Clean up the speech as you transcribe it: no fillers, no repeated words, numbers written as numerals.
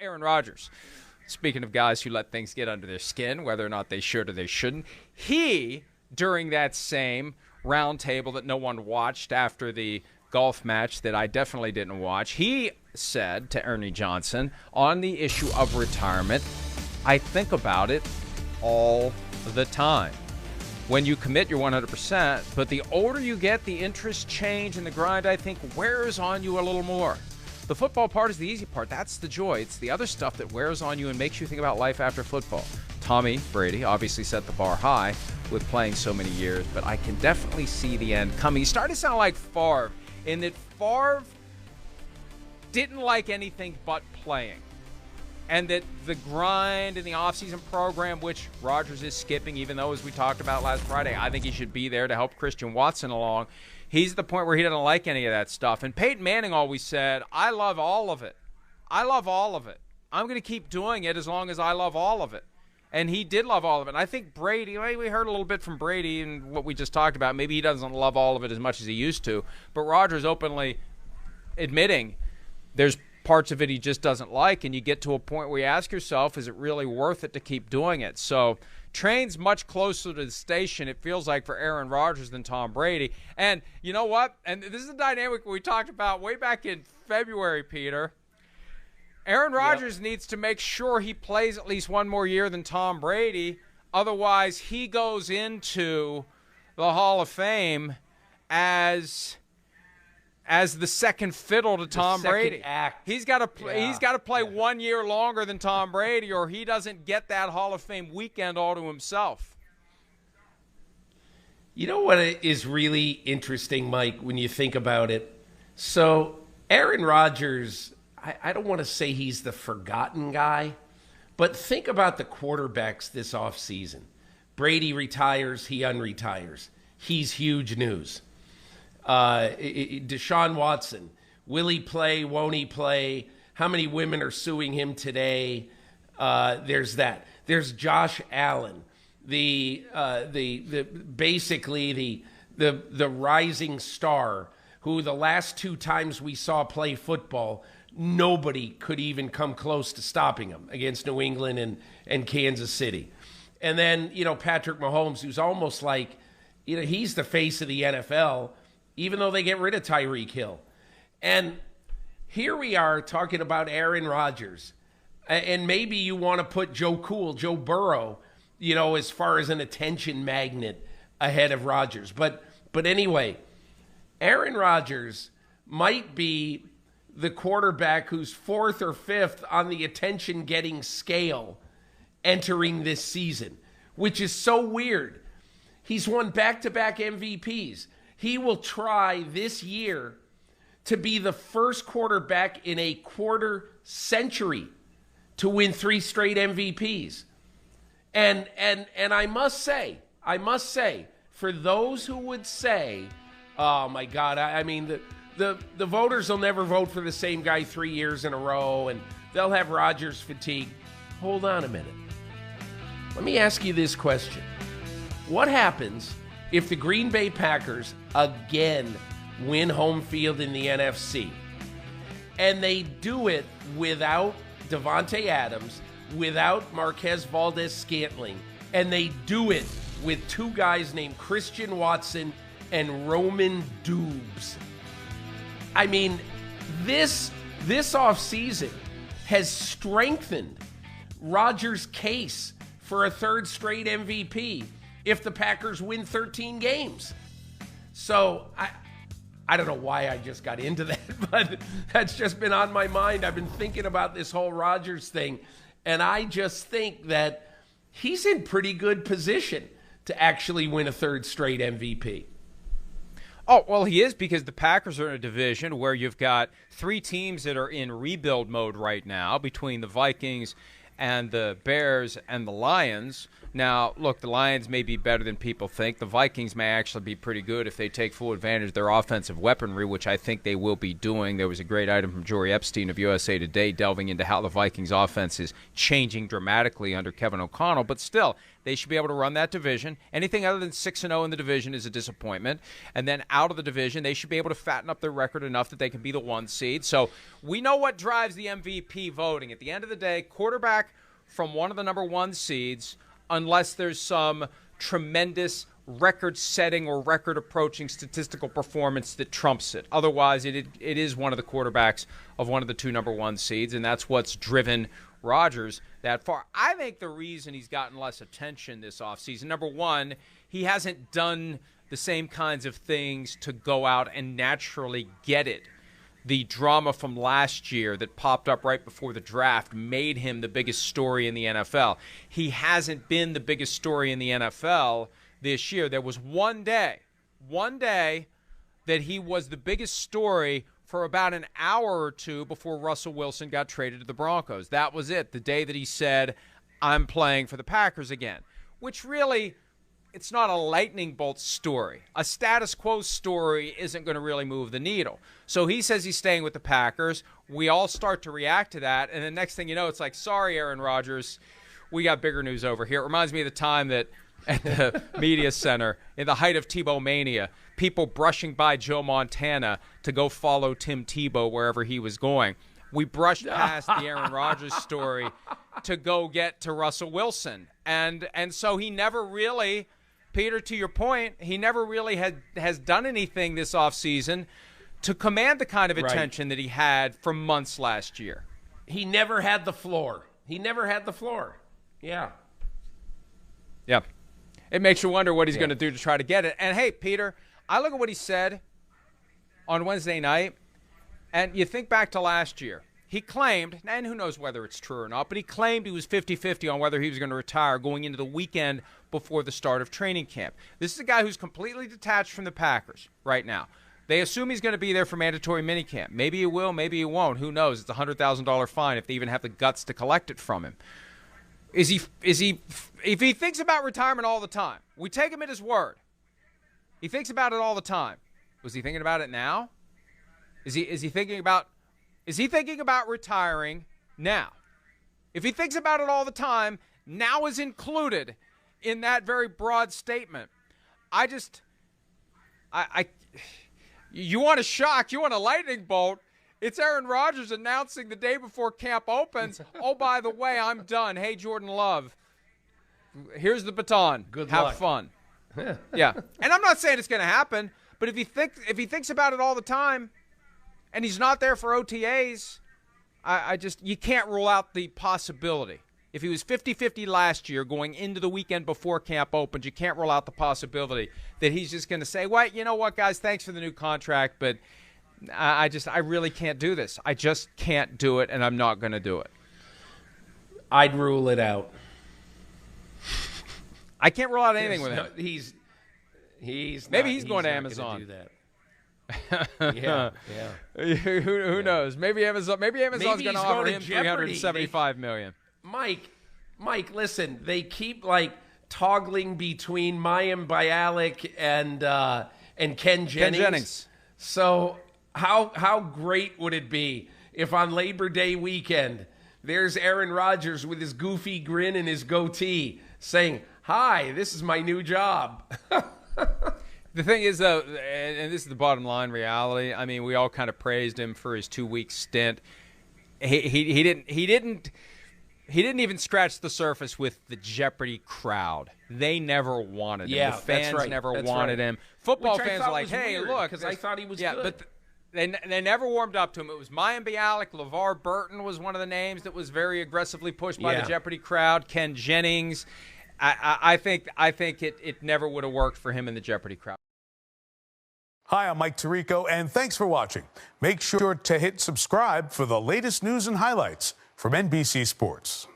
Aaron Rodgers. Speaking of guys who let things get under their skin, whether or not they should or they shouldn't, he, during that same roundtable that no one watched after the golf match that I definitely didn't watch, he said to Ernie Johnson on the issue of retirement, I think about it all the time. When you commit, you're 100%, but the older you get, the interests change and the grind, I think, wears on you a little more. The football part is the easy part. That's the joy. It's the other stuff that wears on you and makes you think about life after football. Tommy Brady obviously set the bar high with playing so many years, but I can definitely see the end coming. He's starting to sound like Favre, in that Favre didn't like anything but playing. And that the grind in the offseason program, which Rodgers is skipping, even though, as we talked about last Friday, I think he should be there to help Christian Watson along. He's at the point where he doesn't like any of that stuff. And Peyton Manning always said, I love all of it. I love all of it. I'm going to keep doing it as long as I love all of it. And he did love all of it. And I think Brady, we heard a little bit from Brady and what we just talked about. Maybe he doesn't love all of it as much as he used to. But Rodgers openly admitting there's parts of it he just doesn't like, and you get to a point where you ask yourself, is it really worth it to keep doing it? So train's much closer to the station, it feels like, for Aaron Rodgers than Tom Brady. And you know what? And this is a dynamic we talked about way back in February, Peter. Aaron Rodgers needs to make sure he plays at least one more year than Tom Brady. Otherwise, he goes into the Hall of Fame as the second fiddle to Tom Brady. Act. He's got to play 1 year longer than Tom Brady, or he doesn't get that Hall of Fame weekend all to himself. You know what is really interesting, Mike, when you think about it? So Aaron Rodgers, I don't want to say he's the forgotten guy, but think about the quarterbacks this offseason. Brady retires, he unretires. He's huge news. Deshaun Watson, will he play, won't he play? How many women are suing him today? There's that. There's Josh Allen, the rising star, who the last two times we saw play football, nobody could even come close to stopping him against New England and Kansas City. And then, Patrick Mahomes, who's almost like, he's the face of the NFL, even though they get rid of Tyreek Hill. And here we are talking about Aaron Rodgers. And maybe you want to put Joe Burrow, as far as an attention magnet ahead of Rodgers. But anyway, Aaron Rodgers might be the quarterback who's fourth or fifth on the attention-getting scale entering this season, which is so weird. He's won back-to-back MVPs. He will try this year to be the first quarterback in a quarter century to win 3 straight MVPs. And I must say, for those who would say, oh my God, I mean, the voters will never vote for the same guy 3 years in a row, and they'll have Rodgers fatigue. Hold on a minute. Let me ask you this question. What happens if the Green Bay Packers again win home field in the NFC, and they do it without Devontae Adams, without Marquez Valdez-Scantling, and they do it with two guys named Christian Watson and Roman Dubes? I mean, this offseason has strengthened Rodgers' case for a third straight MVP if the Packers win 13 games. So I don't know why I just got into that, but that's just been on my mind. I've been thinking about this whole Rodgers thing, and I just think that he's in pretty good position to actually win a third straight MVP. Oh, well, he is, because the Packers are in a division where you've got 3 teams that are in rebuild mode right now, between the Vikings and the Bears and the Lions. Now, look, the Lions may be better than people think. The Vikings may actually be pretty good if they take full advantage of their offensive weaponry, which I think they will be doing. There was a great item from Jory Epstein of USA Today delving into how the Vikings offense is changing dramatically under Kevin O'Connell. But still, they should be able to run that division. Anything other than 6-0 in the division is a disappointment. And then out of the division, they should be able to fatten up their record enough that they can be the 1 seed. So we know what drives the MVP voting. At the end of the day, quarterback from one of the number 1 seeds, unless there's some tremendous record-setting or record-approaching statistical performance that trumps it. Otherwise, it is one of the quarterbacks of one of the 2 number 1 seeds, and that's what's driven Rodgers that far. I think the reason he's gotten less attention this offseason, number one, he hasn't done the same kinds of things to go out and naturally get it. The drama from last year that popped up right before the draft made him the biggest story in the NFL. He hasn't been the biggest story in the NFL this year. There was one day that he was the biggest story for about an hour or two before Russell Wilson got traded to the Broncos. That was it, the day that he said, I'm playing for the Packers again, which really, it's not a lightning bolt story. A status quo story isn't going to really move the needle. So he says he's staying with the Packers. We all start to react to that. And the next thing you know, it's like, sorry, Aaron Rodgers, we got bigger news over here. It reminds me of the time that at the media center, in the height of Tebow mania, people brushing by Joe Montana to go follow Tim Tebow wherever he was going. We brushed past the Aaron Rodgers story to go get to Russell Wilson. And so he never really, Peter, to your point, he never really has done anything this offseason to command the kind of attention that he had for months last year. He never had the floor. Yeah. Yeah. It makes you wonder what he's going to do to try to get it. And, hey, Peter, I look at what he said on Wednesday night, and you think back to last year. He claimed, and who knows whether it's true or not, but he claimed he was 50-50 on whether he was going to retire going into the weekend before the start of training camp. This is a guy who's completely detached from the Packers right now. They assume he's going to be there for mandatory minicamp. Maybe he will, maybe he won't. Who knows? It's a $100,000 fine if they even have the guts to collect it from him. If he thinks about retirement all the time, we take him at his word. He thinks about it all the time. Was he thinking about it now? Is he thinking about retiring now? If he thinks about it all the time, now is included in that very broad statement. You want a shock, you want a lightning bolt. It's Aaron Rodgers announcing the day before camp opens, oh, by the way, I'm done. Hey, Jordan Love, here's the baton. Good Have luck. fun. Yeah. And I'm not saying it's going to happen, but if he thinks about it all the time and he's not there for OTAs, you can't rule out the possibility. If he was 50-50 last year going into the weekend before camp opens, you can't rule out the possibility that he's just going to say, well, you know what, guys, thanks for the new contract, but I really can't do this. I just can't do it, and I'm not going to do it. I'd rule it out. I can't rule out anything with him. Maybe he's going to Amazon. Do that. Yeah. Who knows? Maybe Amazon's going to offer him $375 million. Mike, listen. They keep toggling between Mayim Bialik and Ken Jennings. So how great would it be if on Labor Day weekend there's Aaron Rodgers with his goofy grin and his goatee saying, "Hi, this is my new job." The thing is, though, and this is the bottom line reality. I mean, we all kind of praised him for his 2-week stint. He didn't even scratch the surface with the Jeopardy crowd. They never wanted him. The fans never wanted him. Football fans were like, "Hey, look," because I thought he was good. But they never warmed up to him. It was Mayim Bialik. LeVar Burton was one of the names that was very aggressively pushed by the Jeopardy crowd. Ken Jennings. I think it never would have worked for him in the Jeopardy crowd. Hi, I'm Mike Tirico, and thanks for watching. Make sure to hit subscribe for the latest news and highlights from NBC Sports.